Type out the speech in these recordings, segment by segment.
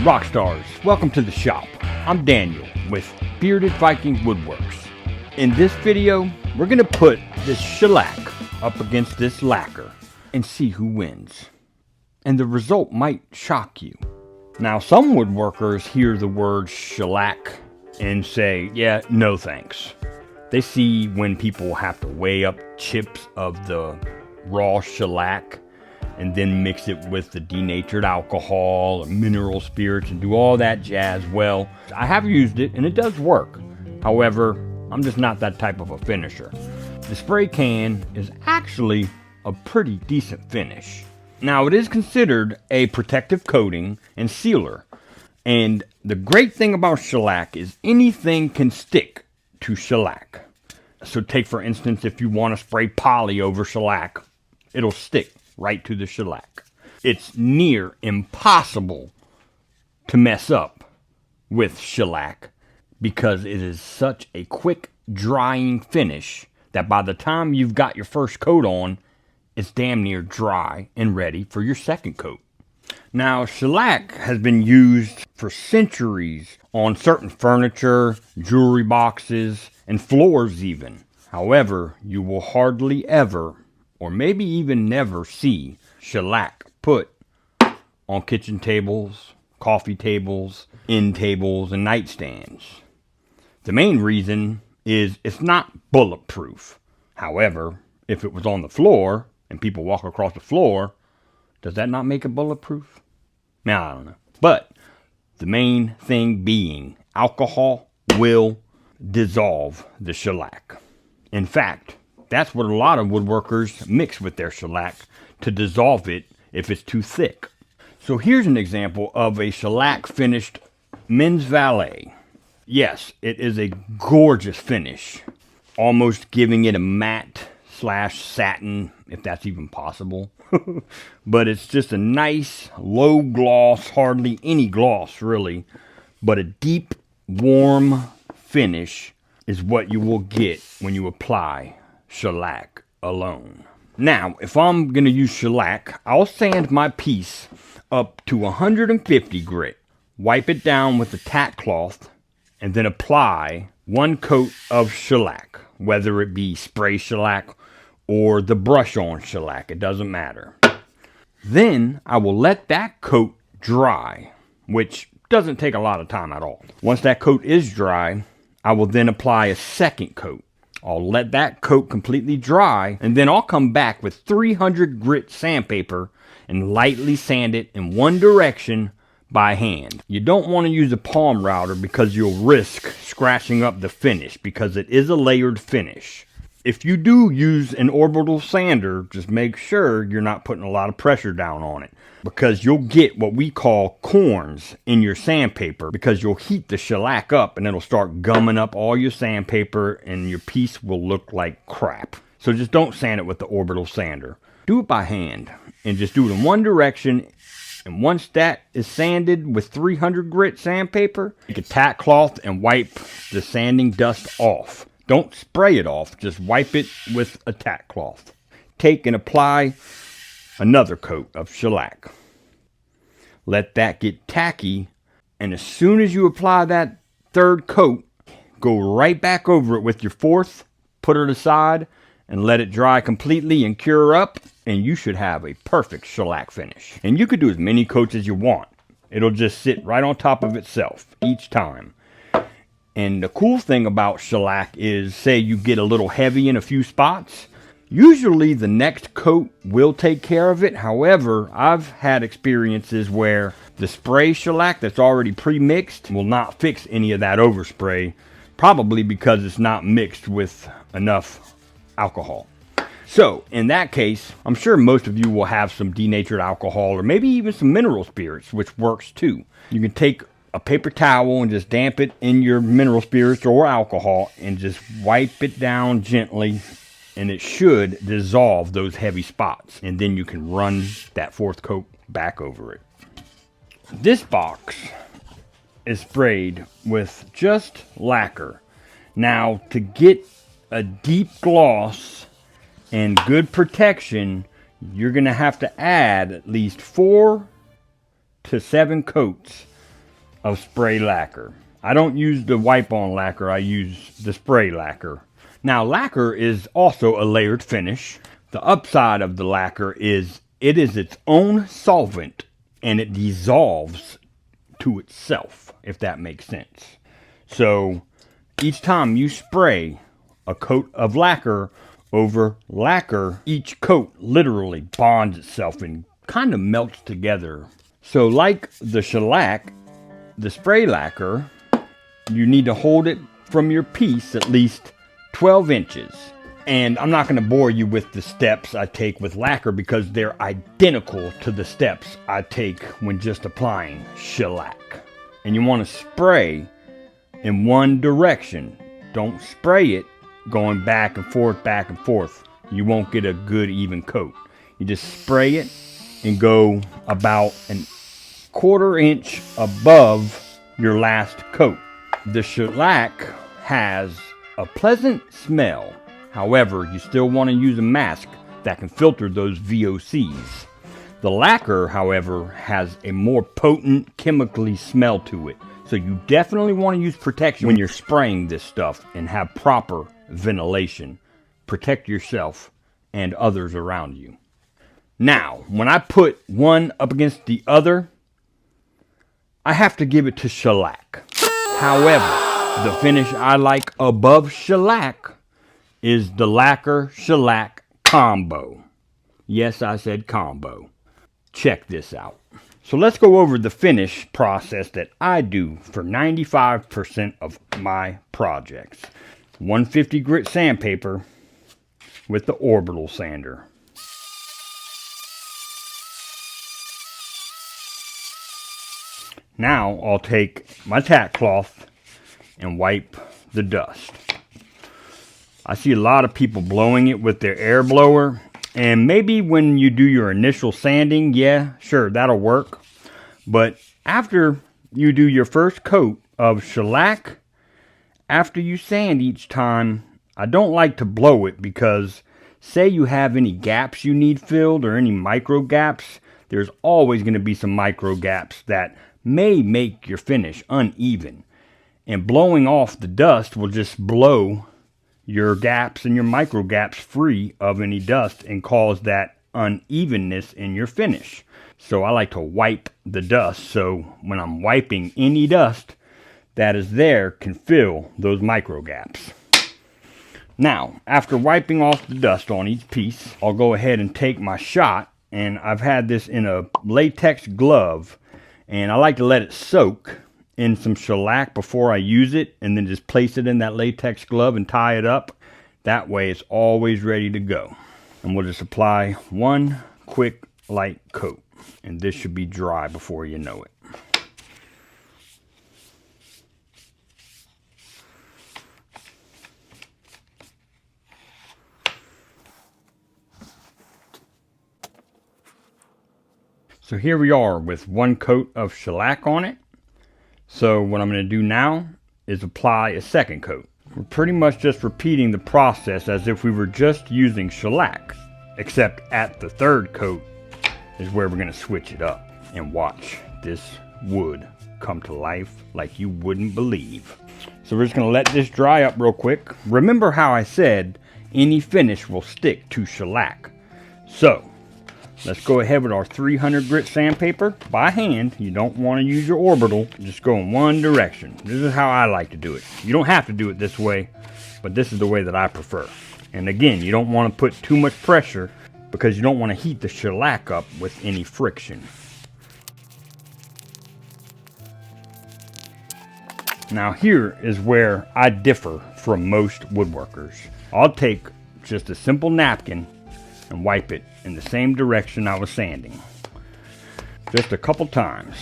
Rock stars, welcome to the shop. I'm Daniel with Bearded Viking Woodworks. In this video, we're going to put this shellac up against this lacquer and see who wins. And the result might shock you. Now, some woodworkers hear the word shellac and say, yeah, no thanks. They see when people have to weigh up chips of the raw shellac and then mix it with the denatured alcohol or mineral spirits and do all that jazz. Well, I have used it and it does work. However, I'm just not that type of a finisher. The spray can is actually a pretty decent finish. Now, it is considered a protective coating and sealer. And the great thing about shellac is anything can stick to shellac. So take, for instance, if you want to spray poly over shellac, it'll stick right to the shellac. It's near impossible to mess up with shellac because it is such a quick drying finish that by the time you've got your first coat on, it's damn near dry and ready for your second coat. Now, shellac has been used for centuries on certain furniture, jewelry boxes, and floors even. However, you will hardly ever, or maybe even never, see shellac put on kitchen tables, coffee tables, end tables, and nightstands. The main reason is it's not bulletproof. However, if it was on the floor and people walk across the floor, does that not make it bulletproof? Now, I don't know. But the main thing being, alcohol will dissolve the shellac. In fact, that's what a lot of woodworkers mix with their shellac to dissolve it if it's too thick. So here's an example of a shellac finished men's valet. Yes, it is a gorgeous finish, almost giving it a matte / satin, if that's even possible. But it's just a nice low gloss, hardly any gloss really, but a deep warm finish is what you will get when you apply shellac alone. Now, if I'm going to use shellac, I'll sand my piece up to 150 grit, wipe it down with a tack cloth, and then apply one coat of shellac, whether it be spray shellac or the brush on shellac, it doesn't matter. Then I will let that coat dry, which doesn't take a lot of time at all. Once that coat is dry, I will then apply a second coat. I'll let that coat completely dry, and then I'll come back with 300 grit sandpaper and lightly sand it in one direction by hand. You don't want to use a palm router because you'll risk scratching up the finish because it is a layered finish. If you do use an orbital sander, just make sure you're not putting a lot of pressure down on it because you'll get what we call corns in your sandpaper because you'll heat the shellac up and it'll start gumming up all your sandpaper and your piece will look like crap. So just don't sand it with the orbital sander. Do it by hand and just do it in one direction. And once that is sanded with 300 grit sandpaper, take a tack cloth and wipe the sanding dust off. Don't spray it off, just wipe it with a tack cloth. Take and apply another coat of shellac. Let that get tacky, and as soon as you apply that third coat, go right back over it with your fourth, put it aside, and let it dry completely and cure up, and you should have a perfect shellac finish. And you could do as many coats as you want. It'll just sit right on top of itself each time. And the cool thing about shellac is, say you get a little heavy in a few spots, usually the next coat will take care of it. However, I've had experiences where the spray shellac that's already pre-mixed will not fix any of that overspray, probably because it's not mixed with enough alcohol. So, in that case, I'm sure most of you will have some denatured alcohol or maybe even some mineral spirits, which works too. You can take a paper towel and just damp it in your mineral spirits or alcohol and just wipe it down gently and it should dissolve those heavy spots. And then you can run that fourth coat back over it. This box is sprayed with just lacquer. Now, to get a deep gloss and good protection, you're going to have to add at least 4 to 7 coats of spray lacquer. I don't use the wipe-on lacquer, I use the spray lacquer. Now, lacquer is also a layered finish. The upside of the lacquer is it is its own solvent and it dissolves to itself, if that makes sense. So each time you spray a coat of lacquer over lacquer, each coat literally bonds itself and kind of melts together. So like the shellac, the spray lacquer, you need to hold it from your piece at least 12 inches. And I'm not going to bore you with the steps I take with lacquer because they're identical to the steps I take when just applying shellac. And you want to spray in one direction. Don't spray it going back and forth, back and forth. You won't get a good even coat. You just spray it and go about an quarter inch above your last coat. The shellac has a pleasant smell. However, you still want to use a mask that can filter those VOCs. The lacquer, however, has a more potent chemically smell to it. So you definitely want to use protection when you're spraying this stuff and have proper ventilation. Protect yourself and others around you. Now, when I put one up against the other, I have to give it to shellac. However, the finish I like above shellac is the lacquer shellac combo. Yes, I said combo. Check this out. So let's go over the finish process that I do for 95% of my projects. 150 grit sandpaper with the orbital sander. Now I'll take my tack cloth and wipe the dust. I see a lot of people blowing it with their air blower, and maybe when you do your initial sanding, yeah, sure, that'll work. But after you do your first coat of shellac, after you sand each time, I don't like to blow it because say you have any gaps you need filled or any micro gaps, there's always going to be some micro gaps that may make your finish uneven. And blowing off the dust will just blow your gaps and your micro gaps free of any dust and cause that unevenness in your finish. So I like to wipe the dust so when I'm wiping any dust that is there can fill those micro gaps. Now, after wiping off the dust on each piece, I'll go ahead and take my shot, and I've had this in a latex glove, and I like to let it soak in some shellac before I use it, and then just place it in that latex glove and tie it up. That way it's always ready to go. And we'll just apply one quick light coat, and this should be dry before you know it. So here we are with one coat of shellac on it. So what I'm going to do now is apply a second coat. We're pretty much just repeating the process as if we were just using shellac, except at the third coat is where we're going to switch it up and watch this wood come to life like you wouldn't believe. So we're just going to let this dry up real quick. Remember how I said any finish will stick to shellac. So let's go ahead with our 300 grit sandpaper by hand. You don't want to use your orbital. Just go in one direction. This is how I like to do it. You don't have to do it this way, but this is the way that I prefer. And again, you don't want to put too much pressure because you don't want to heat the shellac up with any friction. Now here is where I differ from most woodworkers. I'll take just a simple napkin and wipe it in the same direction I was sanding. Just a couple times.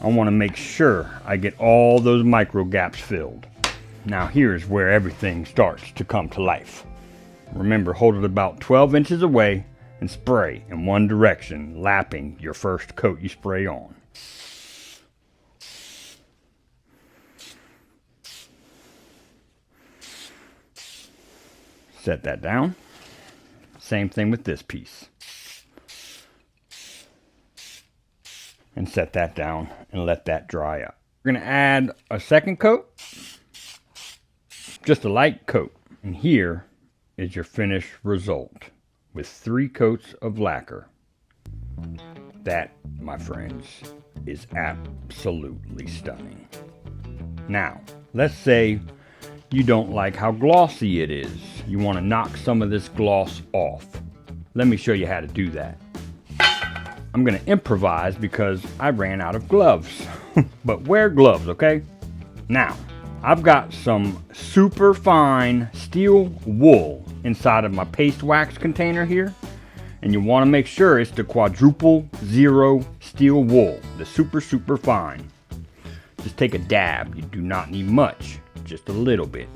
I want to make sure I get all those micro gaps filled. Now here's where everything starts to come to life. Remember, hold it about 12 inches away and spray in one direction, lapping your first coat you spray on. Set that down. Same thing with this piece. And set that down and let that dry up. We're going to add a second coat, just a light coat. And here is your finished result with 3 coats of lacquer. That, my friends, is absolutely stunning. Now, let's say you don't like how glossy it is. You want to knock some of this gloss off. Let me show you how to do that. I'm going to improvise because I ran out of gloves. But wear gloves, okay? Now, I've got some super fine steel wool inside of my paste wax container here. And you want to make sure it's the quadruple zero steel wool, the super fine. Just take a dab. You do not need much, just a little bit.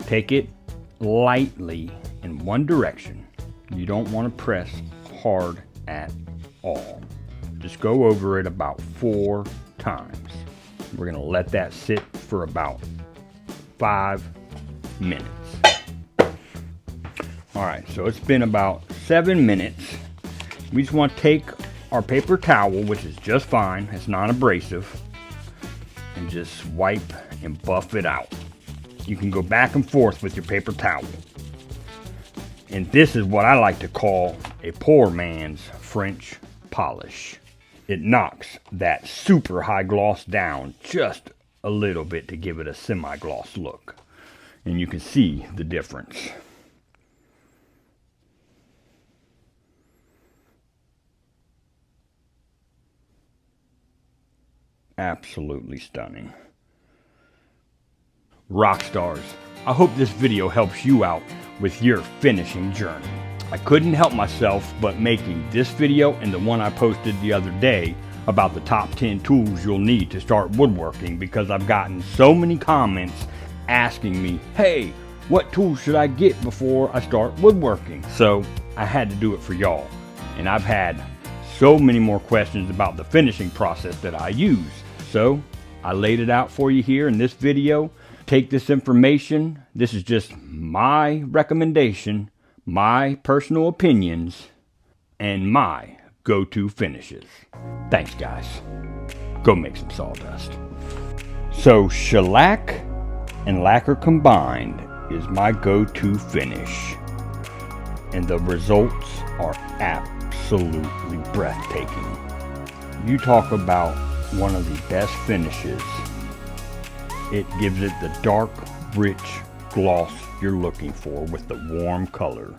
Take it lightly in one direction. You don't want to press hard at all. Just go over it about 4 times. We're going to let that sit for about 5 minutes. Alright, so it's been about 7 minutes. We just want to take our paper towel, which is just fine, it's non-abrasive, and just wipe and buff it out. You can go back and forth with your paper towel. And this is what I like to call a poor man's French polish. It knocks that super high gloss down just a little bit to give it a semi-gloss look. And you can see the difference. Absolutely stunning. Rock stars, I hope this video helps you out with your finishing journey. I couldn't help myself but making this video and the one I posted the other day about the top 10 tools you'll need to start woodworking, because I've gotten so many comments asking me, hey, what tools should I get before I start woodworking? So I had to do it for y'all. And I've had so many more questions about the finishing process that I use. So I laid it out for you here in this video. Take this information. This is just my recommendation, my personal opinions, and my go-to finishes. Thanks, guys. Go make some sawdust. So shellac and lacquer combined is my go-to finish. And the results are absolutely breathtaking. You talk about one of the best finishes. It gives it the dark, rich gloss you're looking for with the warm color.